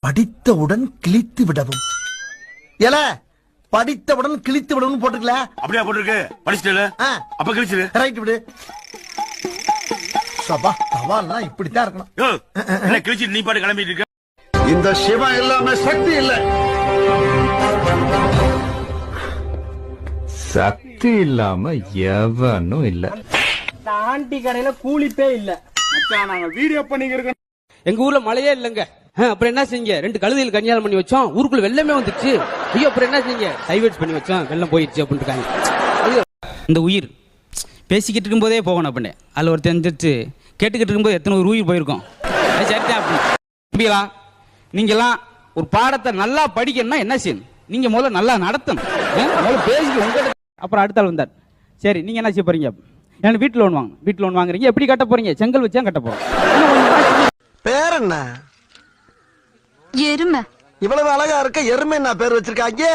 படித்தவுடன் கிழித்து விடவும். ஏல படித்தவுடன் கிழித்து விடவும் போட்டுக்கல. அப்படியே போட்டுருக்கு. படிச்சிட்டல அப்ப கிழிச்சிரு. ரைட் விடு. சபா சவால்னா இப்படித்தான் இருக்கணும். என்ன கிழிச்சிட்டு நீ பாட்டு கிளம்பிட்டு இருக்க. இந்த சிவம் எல்லாமே சக்தி இல்ல. சக்தி இல்லாம எவனும் இல்ல. ஆண்டி கடையில கூலிப்பே இல்ல. நாங்க வீடியோ பண்ணிக்கிறோம். எங்க ஊர்ல மழையே இல்லங்க. அப்புறம் என்ன செஞ்சீங்க? 2 கழுதையில் கல்யாணம் பண்ணி வச்சோம். ஊருக்குள்ள வெள்ளமே வந்துச்சு. ஐயோ அப்புறம் என்ன செஞ்சீங்க? டைவர்ட் பண்ணி வச்சோம். வெள்ளம் போயிடுச்சு அப்படின்னு. இந்த உயிர் பேசிக்கிட்டு இருக்கும்போதே போகணும் அப்படின்னு அதில் ஒருத்தர் எந்திரிச்சு கேட்டுக்கிட்டு இருக்கும்போது எத்தனை ஒரு உயிர் போயிருக்கோம். அது சரிதான் அப்படின்னு. நீங்களாம் ஒரு பாடத்தை நல்லா படிக்கணும்னா என்ன செய்யணும்? நீங்க முதல்ல நல்லா நடத்தணும். முதல்ல பேசிக்க உங்க. அப்புறம் அடுத்த ஆள் வந்தார். சரி நீங்க என்ன செய்ய போறீங்க? ஏன்னா வீட்டு லோன் வாங்க. வீட்டு லோன் வாங்குறீங்க. எப்படி கட்ட போறீங்க? செங்கல் வச்சா கட்ட போறோம். பேர் என்ன? எருமை. இவ்வளவு அழகா இருக்க எருமை என்ன பேர் வச்சிருக்காங்க?